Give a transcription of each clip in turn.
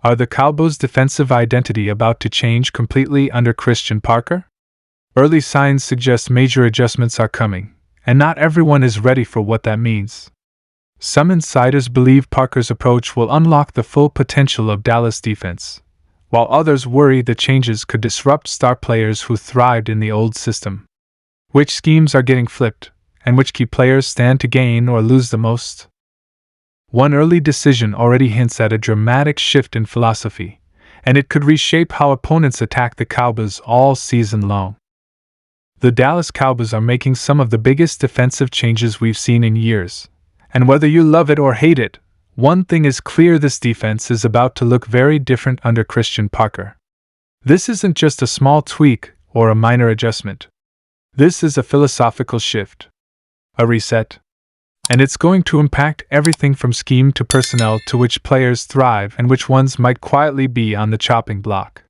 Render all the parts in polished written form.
Are the Cowboys' defensive identity about to change completely under Christian Parker? Early signs suggest major adjustments are coming, and not everyone is ready for what that means. Some insiders believe Parker's approach will unlock the full potential of Dallas' defense, while others worry the changes could disrupt star players who thrived in the old system. Which schemes are getting flipped, and which key players stand to gain or lose the most? One early decision already hints at a dramatic shift in philosophy, and it could reshape how opponents attack the Cowboys all season long. The Dallas Cowboys are making some of the biggest defensive changes we've seen in years, and whether you love it or hate it, one thing is clear: this defense is about to look very different under Christian Parker. This isn't just a small tweak or a minor adjustment. This is a philosophical shift, a reset. And it's going to impact everything from scheme to personnel to which players thrive and which ones might quietly be on the chopping block.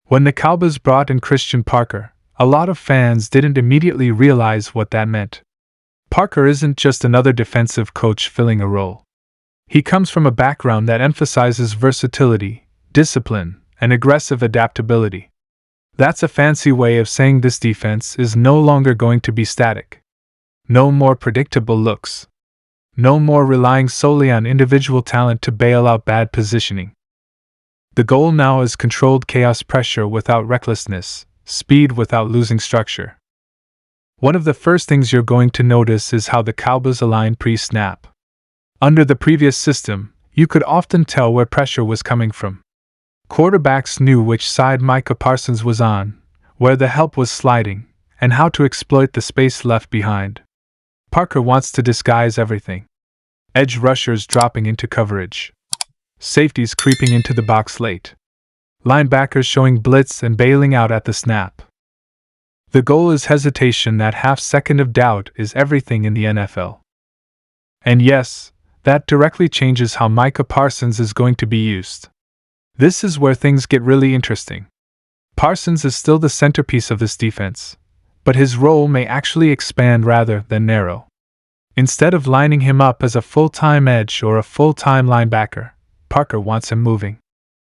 When the Cowboys brought in Christian Parker, a lot of fans didn't immediately realize what that meant. Parker isn't just another defensive coach filling a role. He comes from a background that emphasizes versatility, discipline, and aggressive adaptability. That's a fancy way of saying this defense is no longer going to be static. No more predictable looks. No more relying solely on individual talent to bail out bad positioning. The goal now is controlled chaos, pressure without recklessness, speed without losing structure. One of the first things you're going to notice is how the Cowboys align pre-snap. Under the previous system, you could often tell where pressure was coming from. Quarterbacks knew which side Micah Parsons was on, where the help was sliding, and how to exploit the space left behind. Parker wants to disguise everything. Edge rushers dropping into coverage. Safeties creeping into the box late. Linebackers showing blitz and bailing out at the snap. The goal is hesitation. That half second of doubt is everything in the NFL. And yes, that directly changes how Micah Parsons is going to be used. This is where things get really interesting. Parsons is still the centerpiece of this defense, but his role may actually expand rather than narrow. Instead of lining him up as a full-time edge or a full-time linebacker, Parker wants him moving.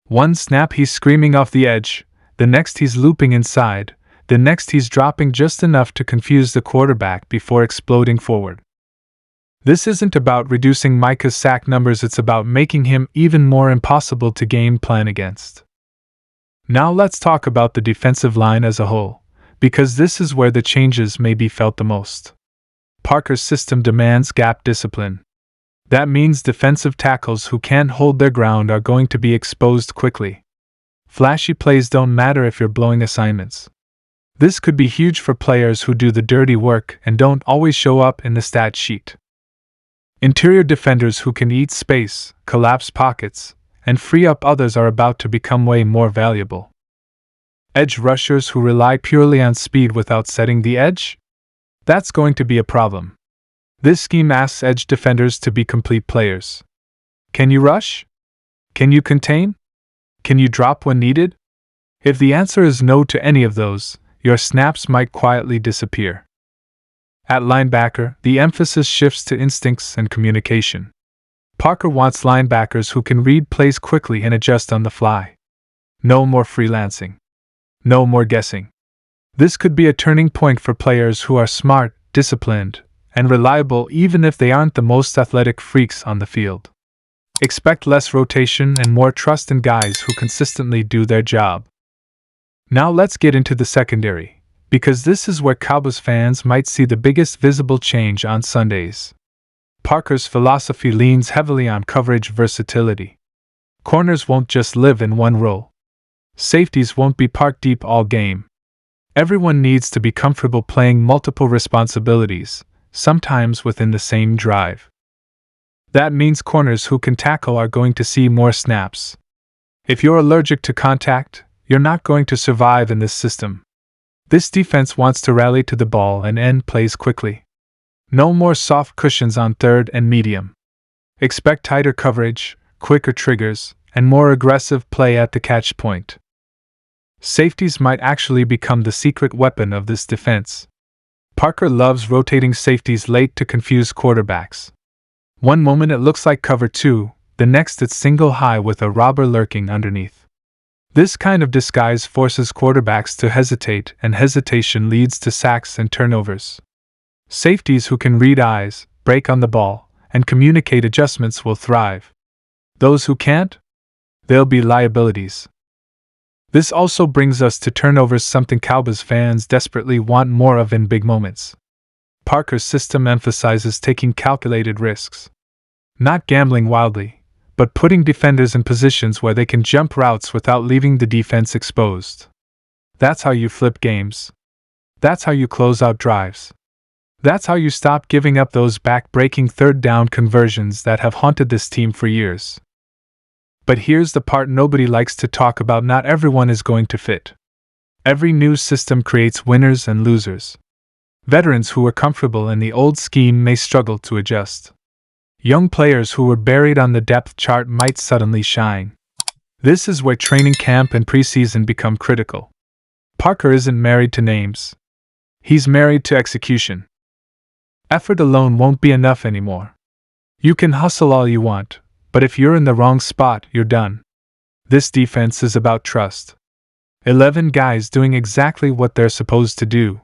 One snap he's screaming off the edge, the next he's looping inside, the next he's dropping just enough to confuse the quarterback before exploding forward. This isn't about reducing Micah's sack numbers, it's about making him even more impossible to game plan against. Now let's talk about the defensive line as a whole, because this is where the changes may be felt the most. Parker's system demands gap discipline. That means defensive tackles who can't hold their ground are going to be exposed quickly. Flashy plays don't matter if you're blowing assignments. This could be huge for players who do the dirty work and don't always show up in the stat sheet. Interior defenders who can eat space, collapse pockets, and free up others are about to become way more valuable. Edge rushers who rely purely on speed without setting the edge? That's going to be a problem. This scheme asks edge defenders to be complete players. Can you rush? Can you contain? Can you drop when needed? If the answer is no to any of those, your snaps might quietly disappear. At linebacker, the emphasis shifts to instincts and communication. Parker wants linebackers who can read plays quickly and adjust on the fly. No more freelancing. No more guessing. This could be a turning point for players who are smart, disciplined, and reliable even if they aren't the most athletic freaks on the field. Expect less rotation and more trust in guys who consistently do their job. Now let's get into the secondary, because this is where Cowboys fans might see the biggest visible change on Sundays. Parker's philosophy leans heavily on coverage versatility. Corners won't just live in one role. Safeties won't be parked deep all game. Everyone needs to be comfortable playing multiple responsibilities, sometimes within the same drive. That means corners who can tackle are going to see more snaps. If you're allergic to contact, you're not going to survive in this system. This defense wants to rally to the ball and end plays quickly. No more soft cushions on third and medium. Expect tighter coverage, quicker triggers, and more aggressive play at the catch point. Safeties might actually become the secret weapon of this defense. Parker loves rotating safeties late to confuse quarterbacks. One moment it looks like cover 2, the next it's single high with a robber lurking underneath. This kind of disguise forces quarterbacks to hesitate, and hesitation leads to sacks and turnovers. Safeties who can read eyes, break on the ball, and communicate adjustments will thrive. Those who can't? They'll be liabilities. This also brings us to turnovers, something Cowboys fans desperately want more of in big moments. Parker's system emphasizes taking calculated risks. Not gambling wildly, but putting defenders in positions where they can jump routes without leaving the defense exposed. That's how you flip games. That's how you close out drives. That's how you stop giving up those back-breaking third down conversions that have haunted this team for years. But here's the part nobody likes to talk about: not everyone is going to fit. Every new system creates winners and losers. Veterans who were comfortable in the old scheme may struggle to adjust. Young players who were buried on the depth chart might suddenly shine. This is where training camp and preseason become critical. Parker isn't married to names. He's married to execution. Effort alone won't be enough anymore. You can hustle all you want, but if you're in the wrong spot, you're done. This defense is about trust. 11 guys doing exactly what they're supposed to do.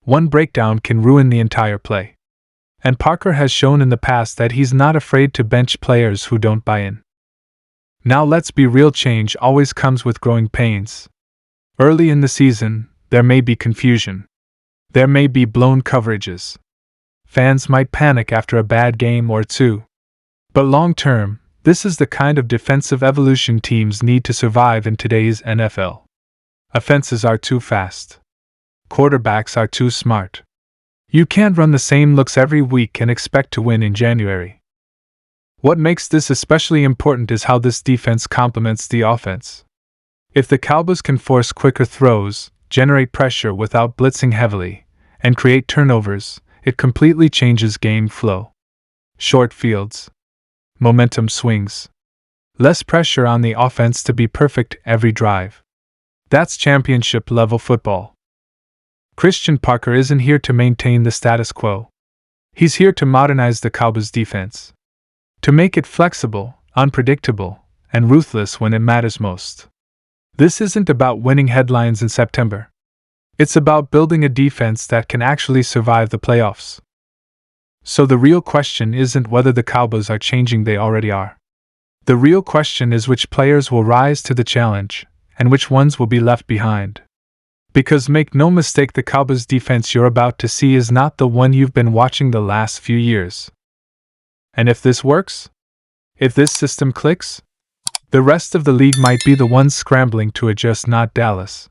One breakdown can ruin the entire play. And Parker has shown in the past that he's not afraid to bench players who don't buy in. Now let's be real, change always comes with growing pains. Early in the season, there may be confusion. There may be blown coverages. Fans might panic after a bad game or two. But long term, this is the kind of defensive evolution teams need to survive in today's NFL. Offenses are too fast. Quarterbacks are too smart. You can't run the same looks every week and expect to win in January. What makes this especially important is how this defense complements the offense. If the Cowboys can force quicker throws, generate pressure without blitzing heavily, and create turnovers, it completely changes game flow. Short fields. Momentum swings. Less pressure on the offense to be perfect every drive. That's championship-level football. Christian Parker isn't here to maintain the status quo. He's here to modernize the Cowboys defense. To make it flexible, unpredictable, and ruthless when it matters most. This isn't about winning headlines in September. It's about building a defense that can actually survive the playoffs. So the real question isn't whether the Cowboys are changing, they already are. The real question is which players will rise to the challenge, and which ones will be left behind. Because make no mistake, the Cowboys defense you're about to see is not the one you've been watching the last few years. And if this works, if this system clicks, the rest of the league might be the ones scrambling to adjust, not Dallas.